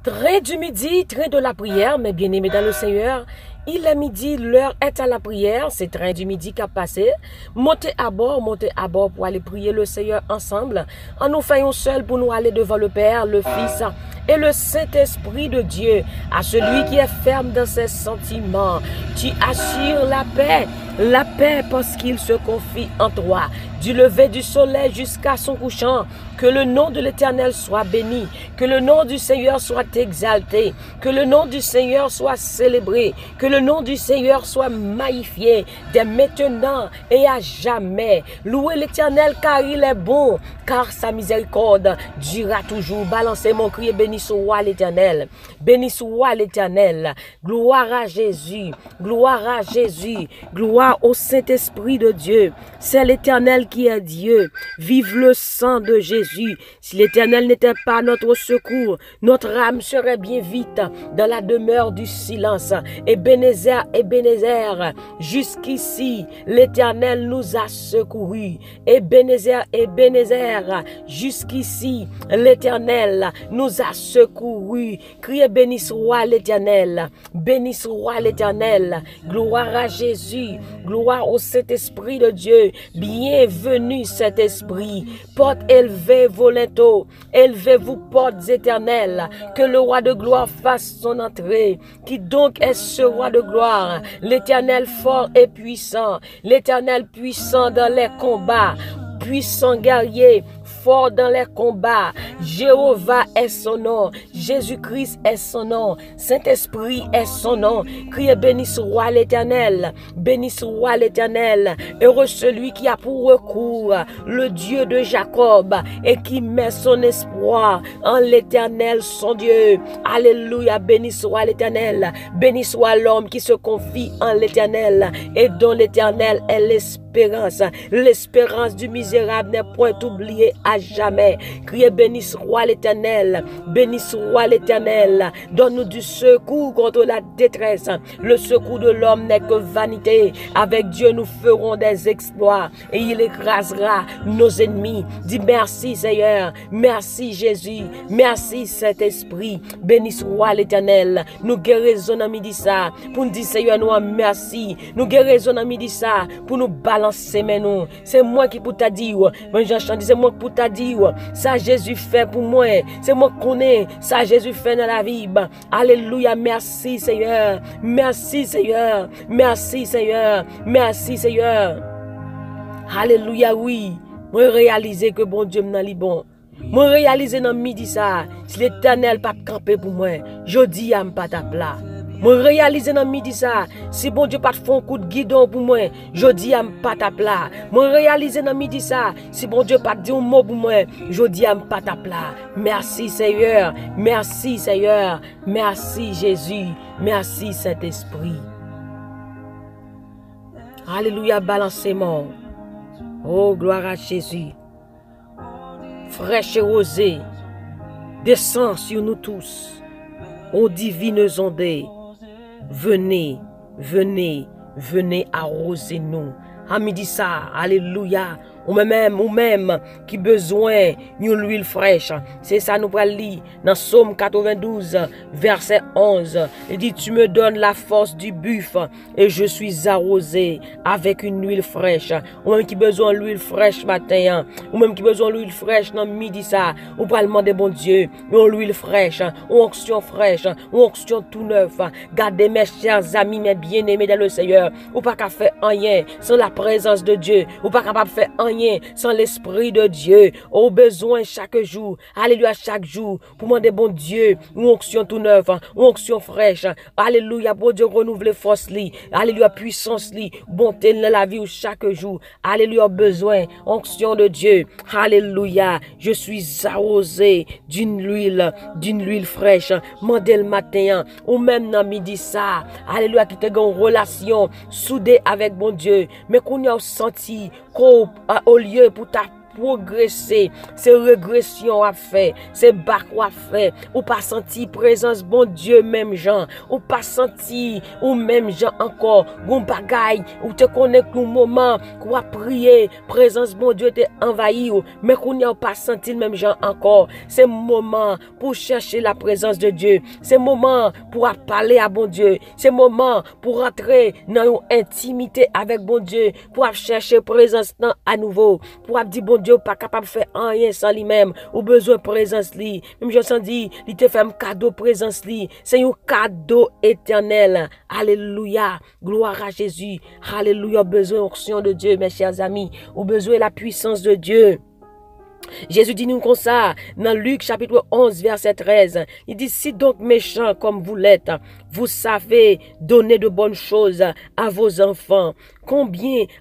Train du midi, train de la prière, mes bien-aimés dans le Seigneur. Il est midi, l'heure est à la prière. C'est train du midi qui a passé. Montez à bord pour aller prier le Seigneur ensemble. En nous faisant seul pour nous aller devant le Père, le Fils et le Saint-Esprit de Dieu. À celui qui est ferme dans ses sentiments, tu assures la paix parce qu'il se confie en toi. Du lever du soleil jusqu'à son couchant, que le nom de l'Éternel soit béni, que le nom du Seigneur soit exalté, que le nom du Seigneur soit célébré, que le nom du Seigneur soit magnifié dès maintenant et à jamais. Louez l'Éternel car il est bon, car sa miséricorde durera toujours. Balancez mon cri et béni soit l'Éternel. Béni soit l'Éternel. Gloire à Jésus, gloire à Jésus, gloire au Saint-Esprit de Dieu. C'est l'Éternel qui est Dieu. Vive le sang de Jésus. Si l'Éternel n'était pas notre secours, notre âme serait bien vite dans la demeure du silence. Ebenezer, Ebenezer, jusqu'ici, l'Éternel nous a secourus. Ebenezer, Ebenezer, jusqu'ici, l'Éternel nous a secourus. Criez béni soit l'Éternel. Béni soit l'Éternel. Gloire à Jésus. Gloire au Saint-Esprit de Dieu. Bienvenue Saint-Esprit. Porte élevée volonto. Élevez-vous portes éternelles. Que le roi de gloire fasse son entrée. Qui donc est ce roi de gloire? L'Éternel fort et puissant. L'Éternel puissant dans les combats. Puissant guerrier. Fort dans les combats. Jéhovah est son nom. Jésus-Christ est son nom. Saint-Esprit est son nom. Criez béni soit l'Éternel. Béni soit l'Éternel. Heureux celui qui a pour recours le Dieu de Jacob et qui met son espoir en l'Éternel son Dieu. Alléluia. Béni soit l'Éternel. Béni soit l'homme qui se confie en l'Éternel et dont l'Éternel est l'espérance. L'espérance du misérable n'est point oubliée à jamais. Criez béni soit l'Éternel. Béni soit l'Éternel. Donne-nous du secours contre la détresse. Le secours de l'homme n'est que vanité. Avec Dieu nous ferons des exploits et il écrasera nos ennemis. Dis merci Seigneur. Merci Jésus. Merci Saint-Esprit. Béni soit l'Éternel. Nous guérissons à midi ça. Pour nous dire Seigneur nous merci. Nous guérissons à midi ça. Pour nous balancer mais nous. C'est moi qui pour t'a dire. Mais Jean dit c'est moi qui pour t'a dire. Ça Jésus fait pour moi. C'est moi qui connais. Ça Jésus fait dans la vie. Alléluia. Merci Seigneur. Merci Seigneur. Merci Seigneur. Merci Seigneur. Alléluia. Oui. Moi réaliser que bon Dieu m'en li bon. Moi réaliser dans midi ça. Si l'Éternel pas camper pour moi. Je dis à pas ta plat. Moi réaliser dans midi ça, si bon Dieu pas fait un coup de guidon pour moi, je dis à pas ta plat. Moi réaliser dans midi ça, si bon Dieu pas dit un mot pour moi, je dis à pas ta plat. Merci Seigneur, merci Seigneur, merci Jésus, merci Saint-Esprit. Alléluia, balancement. Oh gloire à Jésus. Fraîche et rosée, descend sur nous tous. Ô divines ondées. Venez, venez, venez arroser nous. À midi ça, alléluia. Ou même qui besoin d'une huile fraîche. C'est ça nous va lire dans Psaume 92 verset 11. Il dit tu me donnes la force du buffle et je suis arrosé avec une huile fraîche. Ou même qui besoin l'huile fraîche matin, ou même qui besoin l'huile fraîche dans midi ça, ou pas demander bon Dieu, une huile fraîche, une onction fraîche, une onction tout neuf. Gardez mes chers amis, mes bien-aimés dans le Seigneur, ou pas qu'à faire rien sans la présence de Dieu, ou pas capable de faire rien sans l'Esprit de Dieu. Au besoin chaque jour, alléluia, chaque jour, pour demander bon Dieu, une onction tout neuf, une onction fraîche, alléluia, bon Dieu, renouveler force li, alléluia, puissance li, bonté dans la vie chaque jour, alléluia, besoin, onction de Dieu, alléluia, je suis arrosé d'une huile fraîche, mandé le matin, ou même dans midi ça, alléluia, qui te une relation soudée avec bon Dieu, mais qu'on y a senti qu'au lieu pour ta progresser, c'est régression à faire, c'est bac à faire, ou pas senti présence bon Dieu même gens, ou pas senti ou même gens encore, gon bagaille, ou te connaît qu'un moment, qu'on a prié, présence bon Dieu te envahi, mais qu'on n'y a pas senti même gens encore, c'est moment pour chercher la présence de Dieu, c'est moment pour parler à bon Dieu, c'est moment pour rentrer dans une intimité avec bon Dieu, pour chercher présence à nouveau, pour dire bon Dieu pas capable de faire rien sans lui-même, ou besoin de présence lui. Même je sens dit, il te fait un cadeau présence lui. C'est un cadeau éternel. Alléluia. Gloire à Jésus. Alléluia. Besoin d'onction de Dieu, mes chers amis, ou besoin de la puissance de Dieu. Jésus dit nous comme ça, dans Luc chapitre 11, verset 13, il dit, si donc méchants comme vous l'êtes, vous savez donner de bonnes choses à vos enfants,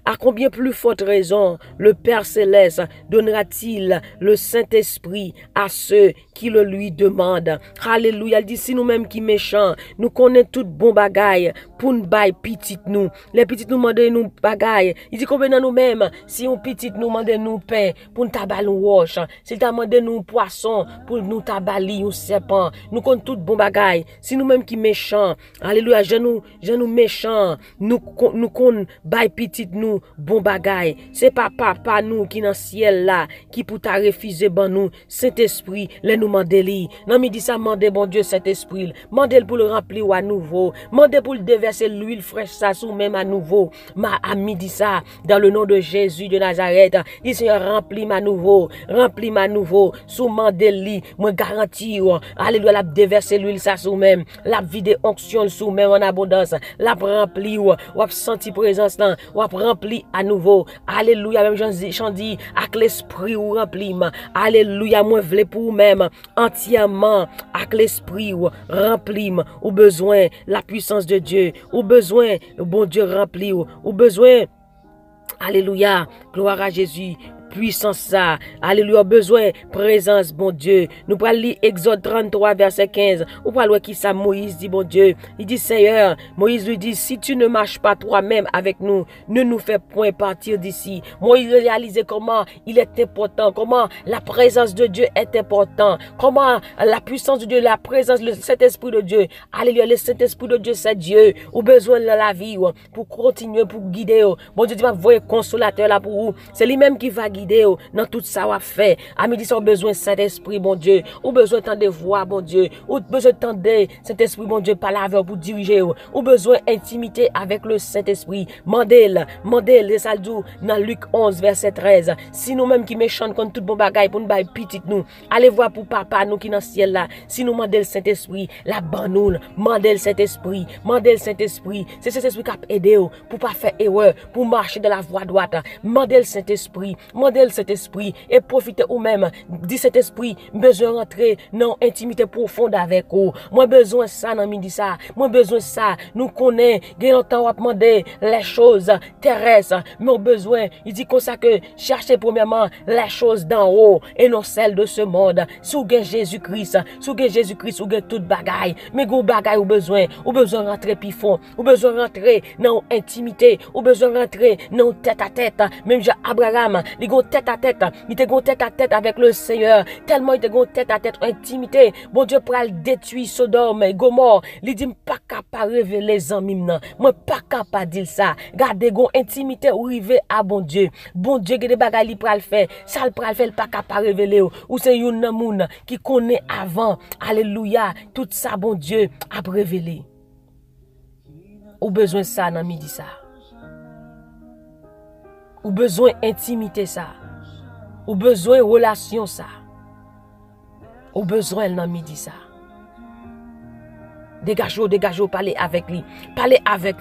à combien plus forte raison le Père Céleste donnera-t-il le Saint-Esprit à ceux qui le lui demandent. Alléluia. Il dit, si nous-mêmes qui méchants, nous connaissons tout bon bagaille pour nous bailler petit nous. Les petites nous demandent nous bagaille. Il dit, combien nous-mêmes, si on petit nous demande nous pain pour nous tabaler nous roche, s'il t'a demandé nous poisson pour nous tabaler ou serpent, nous connaissons tout bon bagaille. Si nous-mêmes qui méchants, alléluia, je nous méchants, nous connaissons bay petit nous bon bagaille. C'est pas papa nous qui dans ciel là qui pour ta refuser ban nous Saint-Esprit les nous mandeli. Non mi dit ça mandé bon Dieu Saint-Esprit, mandel pour le remplir à nouveau, mandel pour le déverser l'huile fraîche ça sous même à nouveau. Ma ami dit ça dans le nom de Jésus de Nazareth. Dit Seigneur remplis ma nouveau sous mandeli, moi garantis alléluia la déverser l'huile ça sous même, la vide onction sous même en abondance, la rempli ou senti présence là, ou rempli à nouveau. Alléluia, même j'en dis avec l'esprit ou rempli. Alléluia, moi vle pour même entièrement avec l'esprit ou rempli ou besoin la puissance de Dieu, ou besoin bon Dieu rempli ou besoin. Alléluia, gloire à Jésus. Puissance ça, alléluia, besoin présence bon Dieu. Nous prenons lire Exode 33 verset 15. Ou pas qui ça Moïse dit bon Dieu. Il dit Seigneur, Moïse lui dit si tu ne marches pas toi-même avec nous, ne nous fais point partir d'ici. Moïse réalisait comment il est important, comment la présence de Dieu est important, comment la puissance de Dieu, la présence, le Saint-Esprit de Dieu. Alléluia, le Saint-Esprit de Dieu c'est Dieu. Ou besoin de la vie pour continuer, pour guider. Bon Dieu dit va voyer consolateur là pour vous. C'est lui-même qui va guider dans tout ça va fait. À midi, on besoin de Saint-Esprit, bon Dieu. Ou besoin de voix, bon Dieu. Ou besoin de Saint-Esprit, bon Dieu, par la voix pour diriger. Ou besoin d'intimité avec le Saint-Esprit. Mandel, les saldou, dans Luc 11, verset 13. Si nous-mêmes qui méchants contre tout bon bagaille pour nous bailler petit nous, allez voir pour papa nous qui dans le ciel là. Si nous mandel le Saint-Esprit, la banoule, mandel le Saint-Esprit, c'est Saint-Esprit qui a aidé pour pas faire erreur, pour marcher dans la voie droite. Mandel le Saint-Esprit, cet esprit et profitez ou même dit cet esprit besoin rentrer dans intimité profonde avec vous. Moi besoin ça dans midi ça. Moi besoin ça. Nous connaît gain longtemps à demander les choses terrestres, mais besoin il dit comme ça que cherchez premièrement les choses d'en haut et non celles de ce monde. Sous Jésus-Christ, ou gain toute bagaille, mais go bagaille ou besoin rentrer puis fond, ou besoin rentrer dans intimité, ou besoin rentrer dans tête à tête. Même Abraham, il go tête à tête, il te gon tête à tête avec le Seigneur, tellement il te gon tête à tête intimité. Bon Dieu pral détruire Sodome et Gomorrhe. Il dit pas capable révéler les amis moi pas capable dire ça. Gardez gon intimité ou river à bon Dieu. Bon Dieu que des bagages li pral faire, ça le pral faire pas capable révéler ou c'est une moun qui connaît avant. Alléluia, tout ça bon Dieu a révélé. Ou besoin ça dans midi ça. Ou besoin intimité ça. Ou besoin relation ça. Ou besoin dans midi ça. Dégagez, parlez avec lui. Parlez avec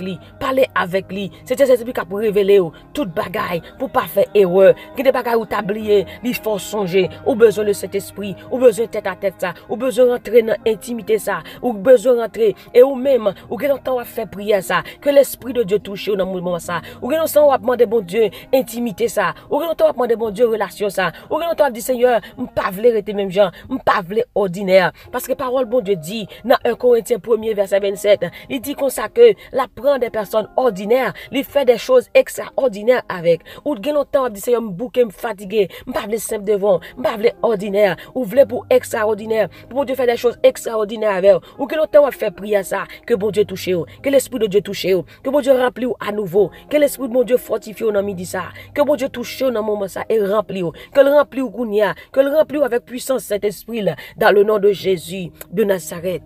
lui. C'est Saint-Esprit qui a révélé toute bagaille pour pas faire erreur. Qui des bagailles ou t'oublier, il faut songer. Ou besoin de cet esprit, ou besoin tête à tête ça, ou besoin rentrer dans intimité ça, ou besoin rentrer et ou même ou que longtemps à faire prière ça, que l'esprit de Dieu touche dans le moment ça. Ou que longtemps à demander bon Dieu intimité ça, ou que longtemps à demander bon Dieu relation ça. Ou que longtemps à dire Seigneur, m'pas vle rester même gens, m'pas vle ordinaire parce que parole bon Dieu dit dans 1 Corinthiens 1er, verset 27, il dit comme ça que la prend des personnes ordinaires, il fait des choses extraordinaires avec. Ou gen longtemps, dit Seigneur, m'bouke, m'fatigué, m'parle simple devant, m'parle ordinaire, ou vle pour extraordinaire, pour bon Dieu faire des choses extraordinaires avec. Ou gen longtemps, on fait prier ça, que bon Dieu touche, que l'Esprit de Dieu touche, que bon Dieu remplit à nouveau, que l'Esprit de mon Dieu fortifie dans midi ça, que bon Dieu touche dans moment ça et remplit, que le remplit ou kounia, que le remplit avec puissance cet esprit là, dans le nom de Jésus de Nazareth.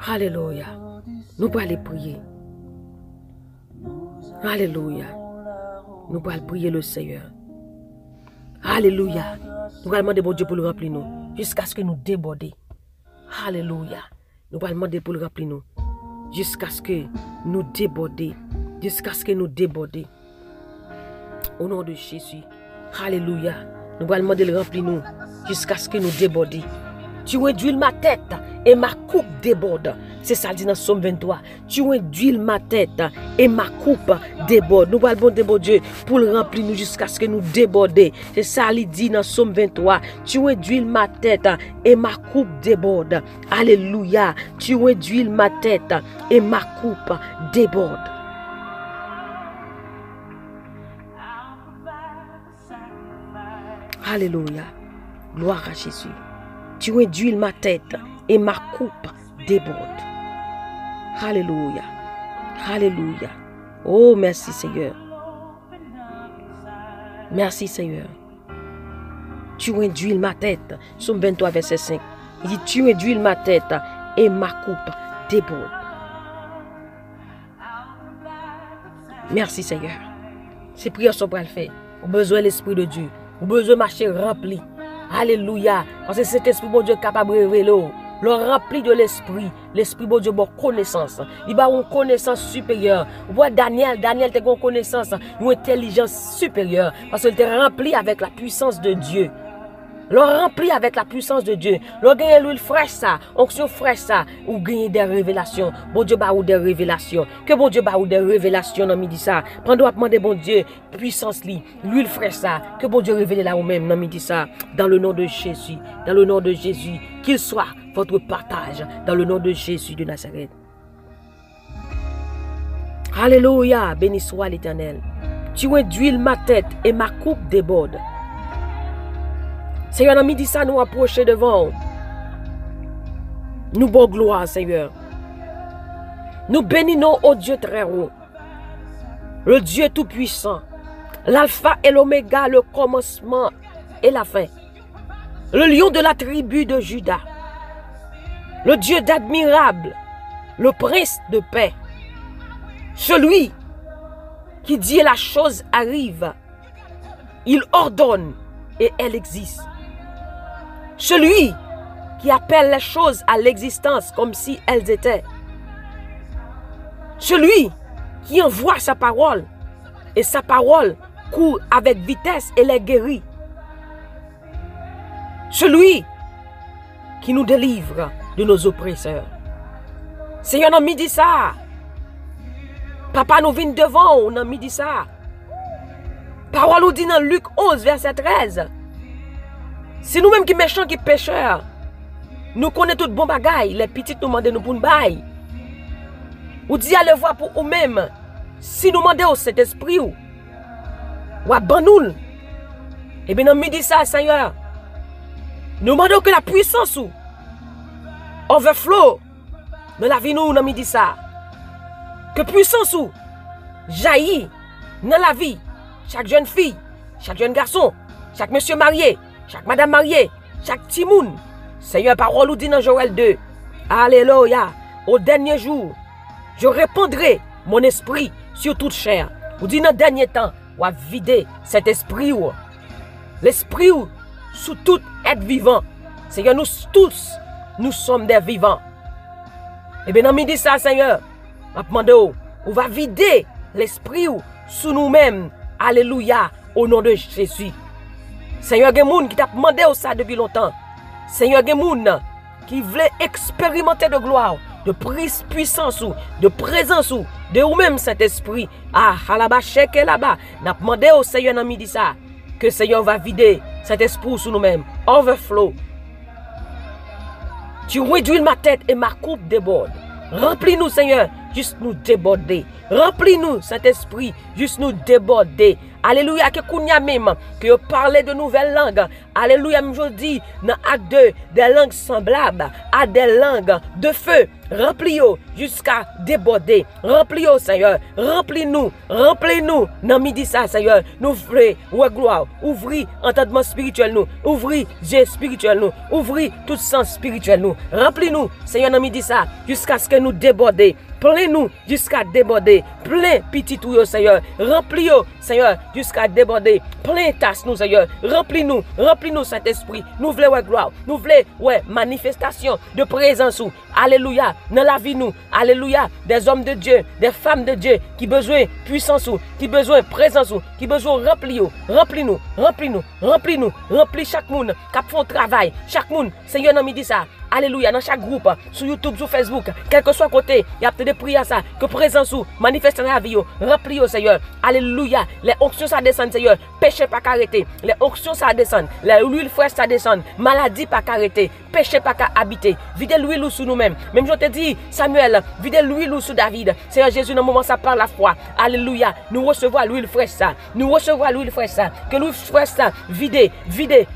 Alléluia. Nous allons aller prier. Alléluia. Nous allons prier le Seigneur. Alléluia. Nous allons demander bon Dieu pour le remplir nous, jusqu'à ce que nous débordions. Alléluia. Nous allons demander pour le remplir nous, jusqu'à ce que nous débordions. Jusqu'à ce que nous débordions. Au nom de Jésus. Alléluia. Nous allons demander de le remplir nous, jusqu'à ce que nous débordions. Tu réduis ma tête et ma coupe déborde. C'est ça dit dans Somme 23. Tu réduis ma tête et ma coupe déborde. Nous allons demander bon Dieu pour le remplir nous jusqu'à ce que nous débordions. C'est ça il dit dans Somme 23. Tu réduis ma tête et ma coupe déborde. Alléluia. Tu réduis ma tête et ma coupe déborde. Alléluia. Gloire à Jésus. Tu réduis ma tête et ma coupe déborde. Alléluia. Alléluia. Oh, merci Seigneur. Merci Seigneur. Tu réduis ma tête. Somme 23, verset 5. Il dit, tu réduis ma tête et ma coupe déborde. Merci Seigneur. Ces prières sont pour le faire. On a besoin de l'Esprit de Dieu. On a besoin de marcher rempli. Alléluia. Parce que cet esprit, bon Dieu, est capable de révéler. Le rempli de l'esprit. L'esprit, bon Dieu, bon connaissance. Il a une connaissance supérieure. Vous voyez Daniel a une connaissance, une intelligence supérieure. Parce qu'il était rempli avec la puissance de Dieu. Le rempli avec la puissance de Dieu. Le gagner l'huile fraîche ça, onction fraîche ça, ou gagner des révélations. Bon Dieu ba ou des révélations. Que bon Dieu ba ou des révélations dans midi ça. Pendant à demander bon Dieu puissance li, l'huile fraîche ça. Que bon Dieu révèle là ou même dans midi ça. Dans le nom de Jésus, dans le nom de Jésus, qu'il soit votre partage dans le nom de Jésus de Nazareth. Alléluia, béni soit l'Éternel. Tu réduis ma tête et ma coupe déborde. Seigneur, dans midi ça, nous approcher devant. Nous bon gloire, Seigneur. Nous bénissons au Dieu très haut. Le Dieu tout-puissant. L'alpha et l'oméga, le commencement et la fin. Le lion de la tribu de Juda. Le Dieu d'admirable. Le prince de paix. Celui qui dit la chose arrive. Il ordonne et elle existe. Celui qui appelle les choses à l'existence comme si elles étaient. Celui qui envoie sa parole et sa parole court avec vitesse et les guérit. Celui qui nous délivre de nos oppresseurs. Seigneur, dans midi ça. Papa nous vient devant, on a midi ça. Parole nous dit dans Luc 11, verset 13. C'est nous-mêmes qui méchants, qui pécheurs. Nous connaissons tout bon bagaille. Les petits nous demandent nous pour nous bailler. Ou dit allez voir pour vous-même. Si nous demandons cet esprit ou abandonnons. Et bien, nous dit ça, Seigneur. Nous demandons que la puissance ou overflow dans la vie nous, nous dit ça. Que puissance ou jaillit dans la vie. Chaque jeune fille, chaque jeune garçon, chaque monsieur marié, chaque madame mariée, chaque timoun. Seigneur, parole ou dit dans Joël 2. Alléluia. Au dernier jour, je répandrai mon esprit sur toute chair. Ou dit dans le dernier temps, ou à vider cet esprit ou l'esprit ou sous tout être vivant. Seigneur, nous tous, nous sommes des vivants. Et bien, dans midi ça, Seigneur, on demande on va vider l'esprit ou sous nous-mêmes. Alléluia, au nom de Jésus. Seigneur, il y a des gens qui t'a demandé ça depuis longtemps. Seigneur, il y a des gens qui veulent expérimenter de gloire, de puissance, de présence, de vous-même cet esprit. Ah, là-bas, chèque là-bas. N'a demandé au Seigneur dans midi ça, que Seigneur va vider cet esprit sous nous-mêmes. Overflow. Tu réduis ma tête et ma coupe déborde. Remplis-nous, Seigneur, juste nous déborder. Remplis-nous, Saint-Esprit, juste nous déborder. Alléluia, que kounya même, que vous parlez de nouvelles langues. Alléluia, je dis, dans acte 2, des langues semblables à des langues de feu. Remplis-nous jusqu'à déborder. Remplis-nous, Seigneur. Remplis-nous. Remplis-nous. Dans midi ça, Seigneur. Nous voulons, ouais, gloire. Ouvrir entendement spirituel nous. Ouvrir Dieu spirituel nous. Ouvrir tout sens spirituel nous. Remplis-nous, Seigneur, dans midi ça, jusqu'à ce que nous déborder. Plein-nous jusqu'à déborder. Plein petit tout, Seigneur. Remplis-nous, Seigneur, jusqu'à déborder. Plein tasse nous, Seigneur. Remplis-nous. Remplis-nous, Saint-Esprit. Nous voulons, ouais, gloire. Nous voulons, ouais, manifestation de présence. Alléluia. Dans la vie, nous. Alléluia. Des hommes de Dieu, des femmes de Dieu qui besoin puissance, qui besoin présence, qui besoin remplis-nous. Remplis-nous. Remplis-nous. Remplis-nous. Remplis chaque monde qui fait un travail. Chaque monde, Seigneur, nous dit ça. Alléluia, dans chaque groupe, sur YouTube, sur Facebook, quel que soit côté, il y a peut-être des prières ça, que présence ou manifeste dans la vie, remplis au Seigneur. Alléluia, les onctions ça descend, Seigneur, péché pas qu'arrêter, les onctions ça descend, l'huile fraîche ça descend, maladie pas qu'arrêter, péché pas qu'habiter, vide l'huile sous nous-mêmes. Même je te dis, Samuel, vide l'huile sous David. Seigneur Jésus, dans le moment ça par la foi. Alléluia, nous recevons l'huile fraîche ça, nous recevons l'huile fraîche ça, que l'huile fraîche ça, vide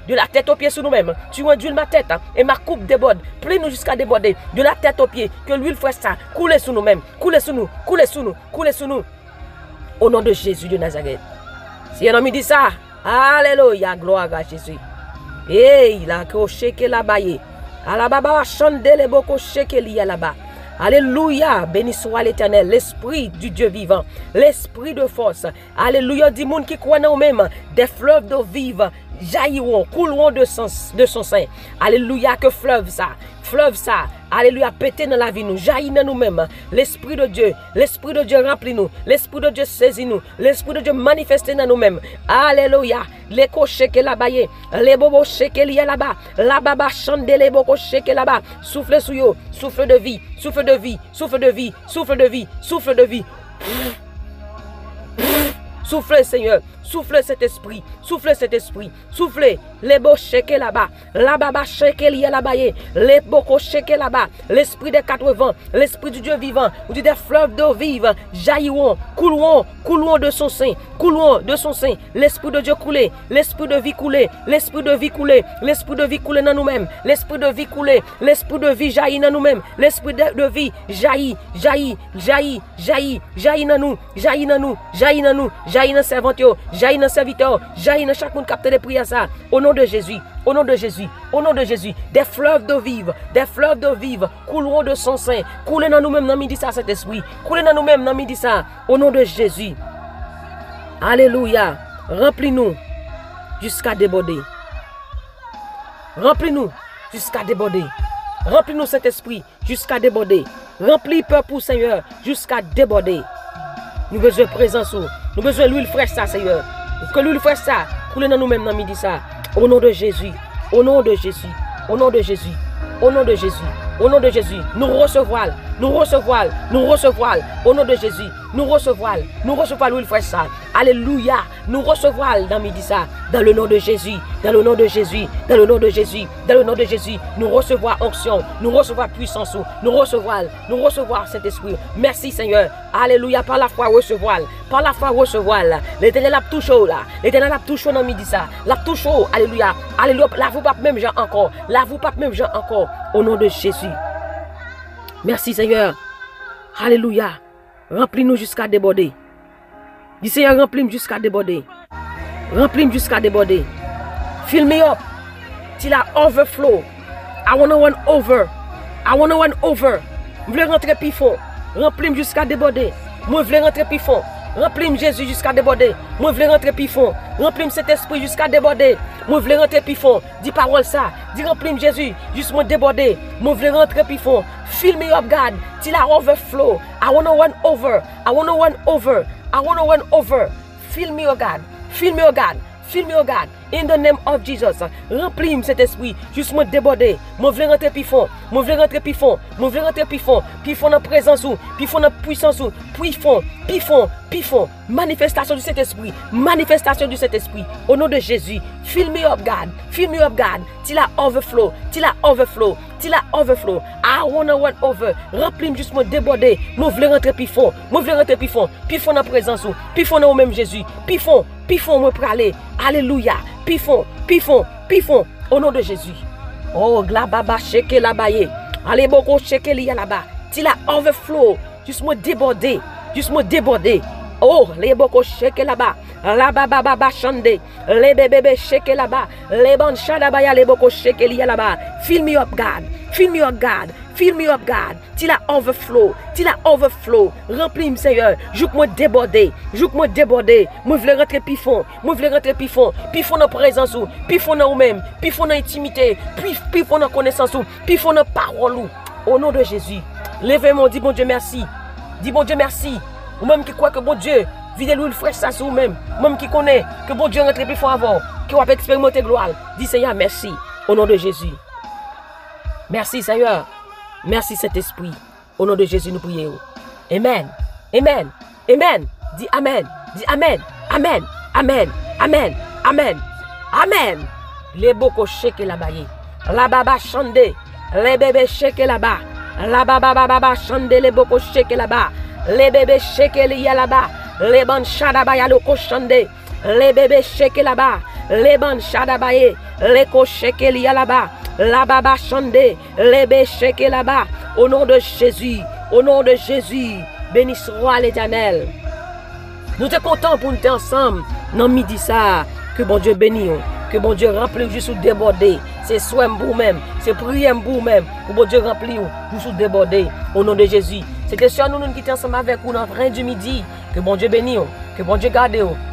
de la tête aux pieds sous nous-mêmes. Tu réduis ma tête et ma coupe déborde. Plein-nous jusqu'à déborder, de la tête aux pieds, que l'huile fraîche ça, coule sur nous-mêmes, coule sur nous, coule sur nous, coule sur nous. Au nom de Jésus de Nazareth. Si un homme dit ça, alléluia, gloire à Jésus. Et il a croché que la baille. Alababa chandele boko shekeli là-bas. Alléluia, béni soit l'Éternel, l'Esprit du Dieu vivant, l'Esprit de force. Alléluia, dit monde qui croit en eux-mêmes, des fleuves d'eau vive jailliront, couleront de son sein. Alléluia, que fleuve ça, alléluia, pété dans la vie nous, jaillit dans nous-mêmes. L'Esprit de Dieu remplit nous, l'Esprit de Dieu saisit nous, l'Esprit de Dieu manifeste dans nous-mêmes. Alléluia, les cochers que là-bas, les bobos chèques là-bas, la baba chante les bobos chèques là-bas, souffle sur eux, souffle de vie, souffle de vie, souffle de vie, souffle de vie, souffle de vie. Soufflez, Seigneur, soufflez cet esprit, soufflez les beaux chèques là-bas, la baba chèque là-bas, les beaux chèques là-bas, l'esprit des quatre vents, l'esprit du Dieu vivant, ou des fleuves d'eau vive, jailliront, couleront de son sein, l'esprit de Dieu couler, l'esprit de vie couler, l'esprit de vie couler, l'esprit de vie couler dans nous-mêmes, l'esprit de vie couler, l'esprit de vie jaillit dans nous-mêmes, l'esprit de vie jaillit dans nous, jaillit dans nous, jaillit dans servanteur, jaillit dans serviteur, jaillit dans chaque monde capte des prières ça. Au nom de Jésus, au nom de Jésus, au nom de Jésus, des fleuves d'eau vive couleront de son sein, couler dans nous-mêmes dans midi ça cet esprit, couler dans nous-mêmes dans midi ça. Au nom de Jésus. Alléluia. Remplis-nous jusqu'à déborder. Remplis-nous jusqu'à déborder. Remplis-nous cet esprit jusqu'à déborder. Remplis peuple Seigneur jusqu'à déborder. Nous besoin de présence, nous besoin de l'huile fraîche ça, Seigneur. Que l'huile fraîche ça, coule dans nous-mêmes dans midi ça. Au nom de Jésus, au nom de Jésus, au nom de Jésus, au nom de Jésus, au nom de Jésus, nous recevons, au nom de Jésus, nous recevons l'huile fraîche ça. Alléluia, nous recevons dans midi ça, dans le nom de Jésus, dans le nom de Jésus, dans le nom de Jésus, dans le nom de Jésus, nous recevons onction, nous recevons puissance, nous recevons cet esprit. Merci Seigneur, alléluia, par la foi recevoir, l'Éternel a tout chaud là, l'Éternel a tout chaud dans midi ça, la tout chaud, alléluia, alléluia, la vous pas même gens encore, au nom de Jésus. Merci Seigneur, alléluia, remplis-nous jusqu'à déborder. Dis Seigneur, remplis-moi jusqu'à déborder. Remplis-moi jusqu'à déborder. Fill me up till I overflow. I want to run over. Je veux rentrer plus fond. Remplis-moi jusqu'à déborder. Moi, je veux rentrer plus fond. Remplis-moi Jésus jusqu'à déborder. Moi, je veux rentrer plus fond. Remplis-moi cet esprit jusqu'à déborder. Moi, je veux rentrer plus fond. Dis parole ça. Dis remplis-moi Jésus jusqu'à déborder. Moi, je veux rentrer plus fond. Fill me up, God, till I overflow. I want to run over. Fill me, oh God. Fill me, oh God. In the name of Jesus. Remplis cet esprit. Juste me déborder. Je veux rentrer plus fond. Je veux rentrer plus fond. Je veux rentrer plus fond. Plus fond dans la présence. Plus fond dans la puissance. Plus fond. Plus fond. Plus fond. Manifestation du Saint-Esprit. Manifestation du Saint-Esprit. Au nom de Jésus. Fill me up, God. Fill me up, God. Till I overflow. Till I overflow. Till I overflow. I wanna run over. Remplis juste me déborder. Je veux rentrer plus fond. Je veux rentrer plus fond. Plus fond dans la présence. Plus fond dans le même Jésus. Plus fond. Plus fond, me praler. Alléluia. Plus fond. Plus fond. Plus fond. Au nom de Jésus. Oh, glababa, sheke la baye. Allez, beaucoup, sheke li là-bas. Till I overflow. Juste me déborder. Juste me déborder. Oh, les beaucoup sheke là-bas. La baba baba chande. Les bébés sheke là-bas. Les bandes shadabaya, les beaucoup sheke li là-bas. Fill me up, God. Fill me up, God. Fill me up, God. Till I overflow. Till I overflow. Remplis-moi, Seigneur. Joue-moi déborder. Joue-moi déborder. Moi, je veux rentrer plus fond. Moi, je veux rentrer plus fond. Plus fond dans la présence. Plus fond dans vous-même. Plus fond dans l'intimité. Plus fond dans la connaissance. Plus fond dans la parole. Au nom de Jésus. Levez-moi, dis bon Dieu merci. Dis bon Dieu merci. Ou même qui croit que bon Dieu, vide l'huile fraîche ça sur vous-même. Même qui connaît que bon Dieu rentre plus fort avant. Qui va expérimenter gloire. Dis Seigneur merci. Au nom de Jésus. Merci Seigneur. Merci Saint-Esprit. Au nom de Jésus, nous prions. Amen. Amen. Amen. Dis Amen. Dis Amen. Amen. Amen. Amen. Amen. Amen. Les bocaux shake là-bas. La baba chande. Les bébés shake là-bas. La baba baba chande. Les bocaux shake là-bas. Les bébés shake là-bas. Les bandes shadabaya le cochande. Les bébés shake là-bas. Les bandes shadabaye. Les cochake là-bas. La baba chande, les bécheke là-bas, au nom de Jésus, au nom de Jésus, béni soit l'Éternel. Nous sommes contents pour nous être ensemble, dans midi ça, que bon Dieu bénisse, que bon Dieu remplit juste déborder, c'est soin pour vous-même, c'est prière pour vous-même, que bon Dieu remplit juste déborder, au nom de Jésus. C'était sur nous qui sommes ensemble avec vous dans le du midi, que bon Dieu bénisse, que bon Dieu garde,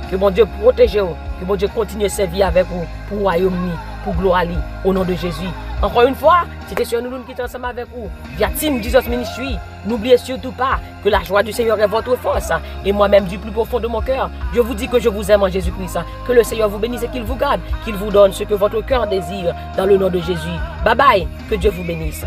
que bon Dieu protège, que bon Dieu continue à servir avec vous, pour le royaume, pour gloire, au nom de Jésus. Encore une fois, c'était sur nous qui sommes ensemble avec vous, via Team Jesus Ministry. N'oubliez surtout pas que la joie du Seigneur est votre force. Et moi-même, du plus profond de mon cœur, je vous dis que je vous aime en Jésus-Christ. Que le Seigneur vous bénisse et qu'il vous garde, qu'il vous donne ce que votre cœur désire, dans le nom de Jésus. Bye bye, que Dieu vous bénisse.